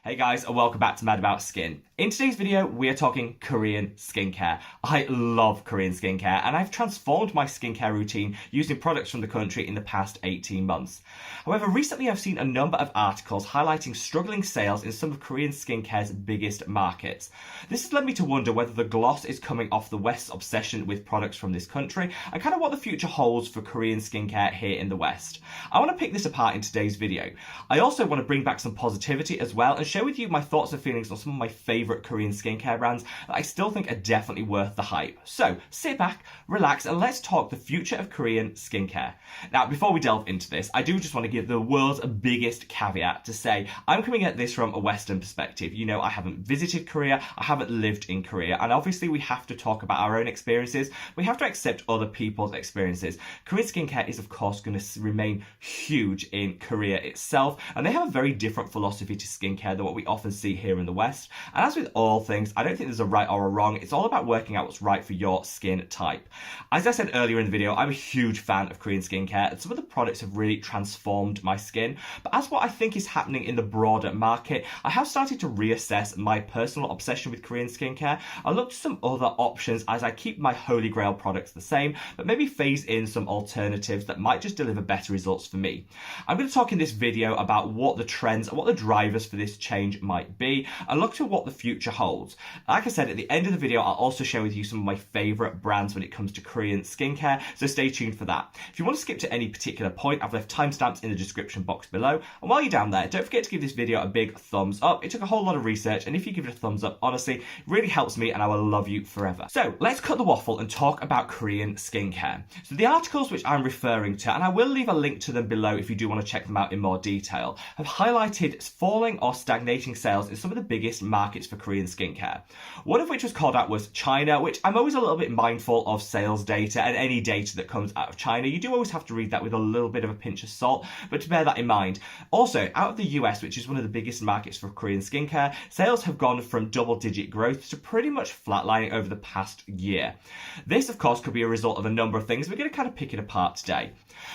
Hey guys, and welcome back to Mad About Skin. In today's video, we are talking Korean skincare. I love Korean skincare, and I've transformed my skincare routine using products from the country in the past 18 months. However, recently I've seen a number of articles highlighting struggling sales in some of Korean skincare's biggest markets. This has led me to wonder whether the gloss is coming off the West's obsession with products from this country, and kind of what the future holds for Korean skincare here in the West. I want to pick this apart in today's video. I also want to bring back some positivity as well, and share with you my thoughts and feelings on some of my favourite Korean skincare brands that I still think are definitely worth the hype. So sit back, relax, and let's talk the future of Korean skincare. Now, before we delve into this, I do just want to give the world's biggest caveat to say I'm coming at this from a Western perspective. You know, I haven't visited Korea, I haven't lived in Korea, and obviously we have to talk about our own experiences. We have to accept other people's experiences. Korean skincare is, of course, going to remain huge in Korea itself, and they have a very different philosophy to skincare than what we often see here in the West. And as with all things, I don't think there's a right or a wrong. It's all about working out what's right for your skin type. As I said earlier in the video, I'm a huge fan of Korean skincare, and some of the products have really transformed my skin. But as what I think is happening in the broader market, I have started to reassess my personal obsession with Korean skincare. I looked at some other options as I keep my holy grail products the same, but maybe phase in some alternatives that might just deliver better results for me. I'm going to talk in this video about what the trends and what the drivers for this change might be, and look to what the future holds. Like I said, at the end of the video, I'll also share with you some of my favourite brands when it comes to Korean skincare, so stay tuned for that. If you want to skip to any particular point, I've left timestamps in the description box below, and while you're down there, don't forget to give this video a big thumbs up. It took a whole lot of research, and if you give it a thumbs up, honestly, it really helps me, and I will love you forever. So let's cut the waffle and talk about Korean skincare. So the articles which I'm referring to, and I will leave a link to them below if you do want to check them out in more detail, have highlighted falling or stagnating sales in some of the biggest markets for Korean skincare. One of which was called out was China, which I'm always a little bit mindful of sales data, and any data that comes out of China, you do always have to read that with a little bit of a pinch of salt, but to bear that in mind. Also, out of the US, which is one of the biggest markets for Korean skincare, sales have gone from double-digit growth to pretty much flatlining over the past year. This, of course, could be a result of a number of things. We're going to kind of pick it apart today.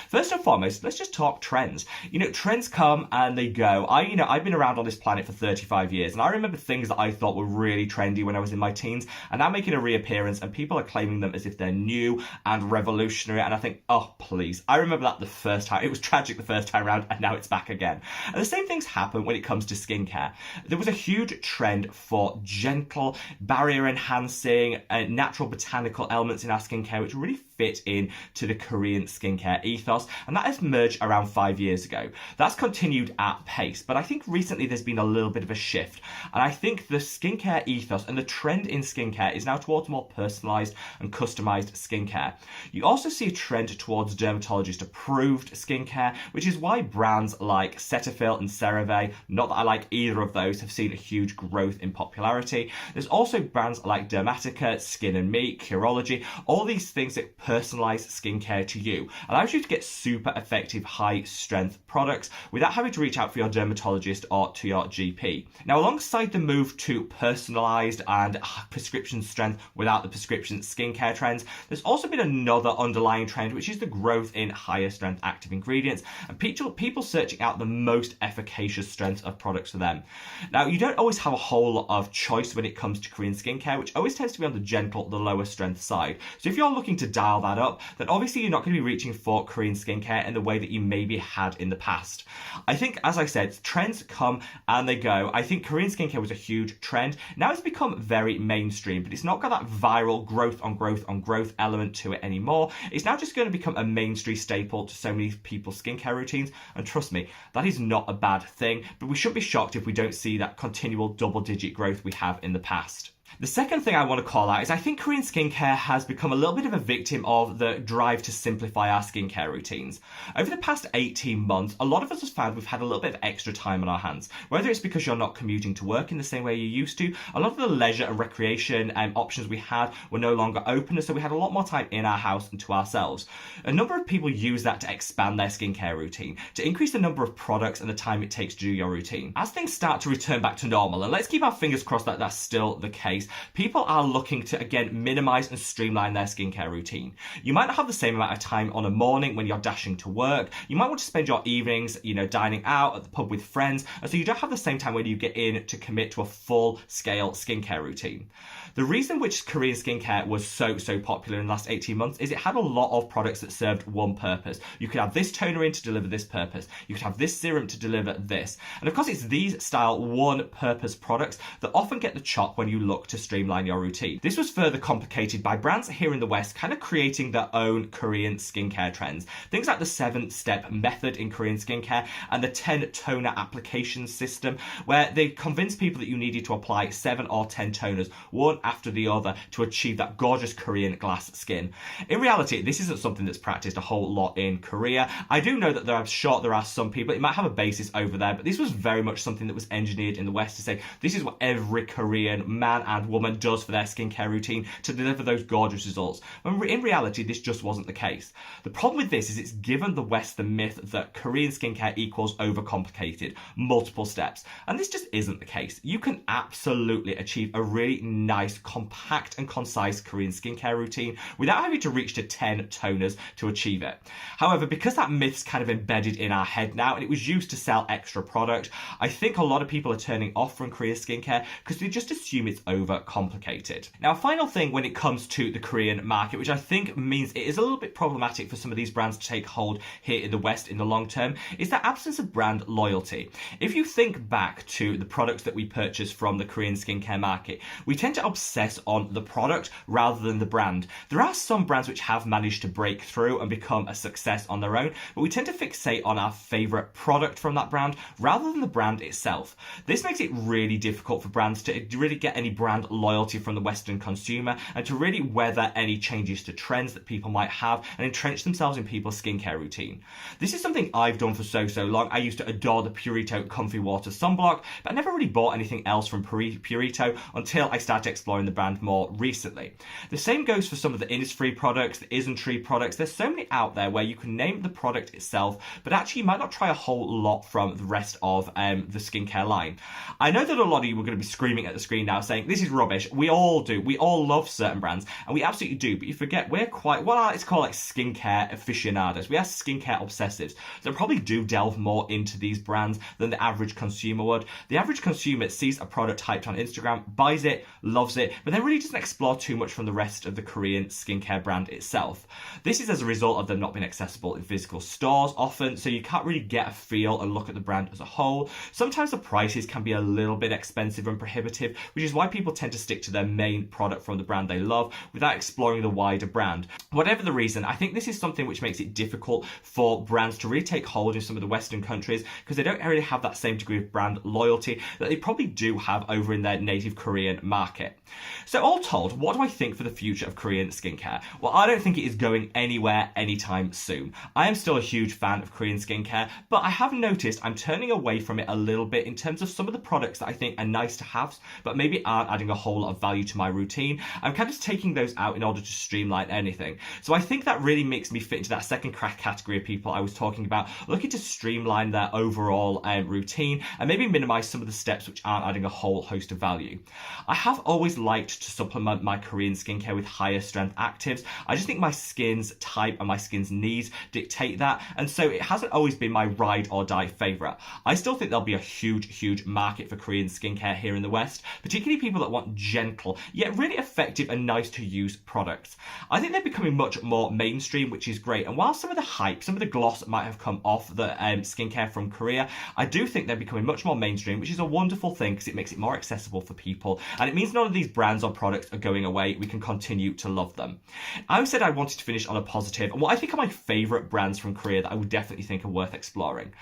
First and foremost, let's just talk trends. You know, trends come and they go. I've been around on this planet for 35 years, and I remember things that I thought were really trendy when I was in my teens, and now making a reappearance, and people are claiming them as if they're new and revolutionary, and I think, oh, please. I remember that the first time. It was tragic the first time around, and now it's back again. And the same things happen when it comes to skincare. There was a huge trend for gentle, barrier-enhancing, natural botanical elements in our skincare, which really fit in to the Korean skincare ethos, and that has merged around 5 years ago. That's continued at pace, but I think recently there's been a little bit of a shift, and I think the skincare ethos and the trend in skincare is now towards more personalised and customised skincare. You also see a trend towards dermatologist approved skincare, which is why brands like Cetaphil and CeraVe, not that I like either of those, have seen a huge growth in popularity. There's also brands like Dermatica, Skin and Me, Curology, all these things that personalise skincare to you, allows you to get super effective high strength products without having to reach out for your dermatologist or to your GP. Now, alongside the move to personalised and prescription strength without the prescription skincare trends, there's also been another underlying trend, which is the growth in higher strength active ingredients and people searching out the most efficacious strengths of products for them. Now, you don't always have a whole lot of choice when it comes to Korean skincare, which always tends to be on the gentle, the lower strength side. So if you're looking to dial that up, then obviously you're not going to be reaching for Korean skincare in the way that you maybe had in the past. I think, as I said, trends come and they go. I think Korean skincare was a huge trend. Now it's become very mainstream, but it's not got that viral growth on growth on growth element to it anymore. It's now just going to become a mainstream staple to so many people's skincare routines, and trust me, that is not a bad thing, but we shouldn't be shocked if we don't see that continual double-digit growth we have in the past. The second thing I want to call out is I think Korean skincare has become a little bit of a victim of the drive to simplify our skincare routines. Over the past 18 months, a lot of us have found we've had a little bit of extra time on our hands. Whether it's because you're not commuting to work in the same way you used to, a lot of the leisure and recreation options we had were no longer open, so we had a lot more time in our house and to ourselves. A number of people use that to expand their skincare routine, to increase the number of products and the time it takes to do your routine. As things start to return back to normal, and let's keep our fingers crossed that that's still the case, case, people are looking to, again, minimize and streamline their skincare routine. You might not have the same amount of time on a morning when you're dashing to work. You might want to spend your evenings, dining out at the pub with friends, and so you don't have the same time when you get in to commit to a full-scale skincare routine. The reason which Korean skincare was so popular in the last 18 months is it had a lot of products that served one purpose. You could have this toner in to deliver this purpose. You could have this serum to deliver this. And of course, it's these style one-purpose products that often get the chop when you look to streamline your routine. This was further complicated by brands here in the West kind of creating their own Korean skincare trends. Things like the 7-step method in Korean skincare and the 10 toner application system, where they convinced people that you needed to apply 7 or 10 toners, one after the other, to achieve that gorgeous Korean glass skin. In reality, this isn't something that's practiced a whole lot in Korea. I do know that there are some people, it might have a basis over there, but this was very much something that was engineered in the West to say, this is what every Korean man and woman does for their skincare routine to deliver those gorgeous results. When in reality, this just wasn't the case. The problem with this is it's given the West the myth that Korean skincare equals overcomplicated, multiple steps. And this just isn't the case. You can absolutely achieve a really nice, compact and concise Korean skincare routine without having to reach to 10 toners to achieve it. However, because that myth's kind of embedded in our head now and it was used to sell extra product, I think a lot of people are turning off from Korean skincare because they just assume it's overcomplicated. Now, a final thing when it comes to the Korean market, which I think means it is a little bit problematic for some of these brands to take hold here in the West in the long term, is the absence of brand loyalty. If you think back to the products that we purchase from the Korean skincare market, we tend to obsess on the product rather than the brand. There are some brands which have managed to break through and become a success on their own, but we tend to fixate on our favorite product from that brand rather than the brand itself. This makes it really difficult for brands to really get any brand loyalty from the Western consumer and to really weather any changes to trends that people might have and entrench themselves in people's skincare routine. This is something I've done for so long. I used to adore the Purito Comfy Water Sunblock, but I never really bought anything else from Purito until I started exploring the brand more recently. The same goes for some of the Isntree products, the Isntree products. There's so many out there where you can name the product itself, but actually you might not try a whole lot from the rest of the skincare line. I know that a lot of you are going to be screaming at the screen now saying, this is rubbish. We all do. We all love certain brands, and we absolutely do, but you forget we're quite, what I like to call like skincare aficionados. We are skincare obsessives that probably do delve more into these brands than the average consumer would. The average consumer sees a product hyped on Instagram, buys it, loves it, but then really doesn't explore too much from the rest of the Korean skincare brand itself. This is as a result of them not being accessible in physical stores often, so you can't really get a feel and look at the brand as a whole. Sometimes the prices can be a little bit expensive and prohibitive, which is why people tend to stick to their main product from the brand they love without exploring the wider brand. Whatever the reason, I think this is something which makes it difficult for brands to really take hold in some of the Western countries because they don't really have that same degree of brand loyalty that they probably do have over in their native Korean market. So all told, what do I think for the future of Korean skincare? Well, I don't think it is going anywhere anytime soon. I am still a huge fan of Korean skincare, but I have noticed I'm turning away from it a little bit in terms of some of the products that I think are nice to have, but maybe aren't adding a whole lot of value to my routine. I'm kind of taking those out in order to streamline anything. So I think that really makes me fit into that second category of people I was talking about, looking to streamline their overall routine and maybe minimize some of the steps which aren't adding a whole host of value. I have always liked to supplement my Korean skincare with higher strength actives. I just think my skin's type and my skin's needs dictate that, and so it hasn't always been my ride or die favorite. I still think there'll be a huge market for Korean skincare here in the West, particularly people that want gentle yet really effective and nice to use products. I think they're becoming much more mainstream, which is great, and while some of the hype, some of the gloss might have come off the skincare from Korea, I do think they're becoming much more mainstream, which is a wonderful thing because it makes it more accessible for people, and it means none of these brands or products are going away. We can continue to love them. I said I wanted to finish on a positive, and what I think are my favourite brands from Korea that I would definitely think are worth exploring.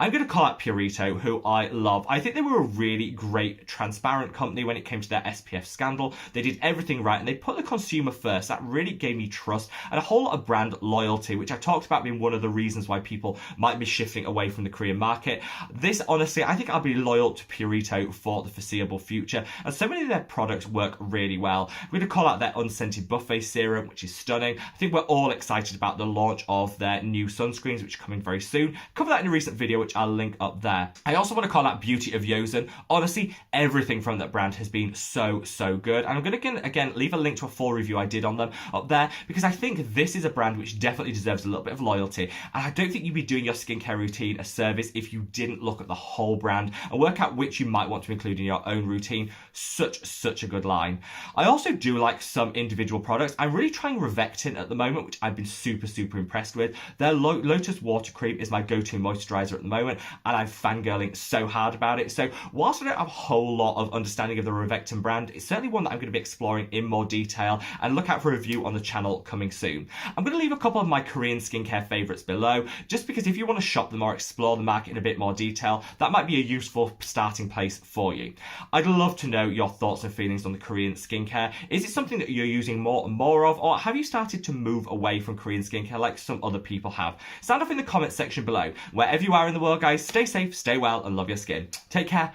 I'm going to call out Purito, who I love. I think they were a really great, transparent company when it came to their SPF scandal. They did everything right, and they put the consumer first. That really gave me trust and a whole lot of brand loyalty, which I talked about being one of the reasons why people might be shifting away from the Korean market. This, honestly, I think I'll be loyal to Purito for the foreseeable future, and so many of their products work really well. I'm going to call out their unscented buffet serum, which is stunning. I think we're all excited about the launch of their new sunscreens, which are coming very soon. Cover that in a recent video, which I'll link up there. I also want to call out Beauty of Joseon. Honestly, everything from that brand has been so good. And I'm going to again leave a link to a full review I did on them up there, because I think this is a brand which definitely deserves a little bit of loyalty. And I don't think you'd be doing your skincare routine a service if you didn't look at the whole brand and work out which you might want to include in your own routine. Such a good line. I also do like some individual products. I'm really trying Revectin at the moment, which I've been super impressed with. Their Lotus Water Cream is my go-to moisturizer at the moment, and I'm fangirling so hard about it. So whilst I don't have a whole lot of understanding of the Revectin brand, it's certainly one that I'm going to be exploring in more detail, and look out for a review on the channel coming soon. I'm going to leave a couple of my Korean skincare favourites below, just because if you want to shop them or explore the market in a bit more detail, that might be a useful starting place for you. I'd love to know your thoughts and feelings on the Korean skincare. Is it something that you're using more and more of, or have you started to move away from Korean skincare like some other people have? Sound off in the comment section below. Wherever you are in the world, guys, stay safe, stay well, and love your skin. Take care.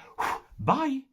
Bye.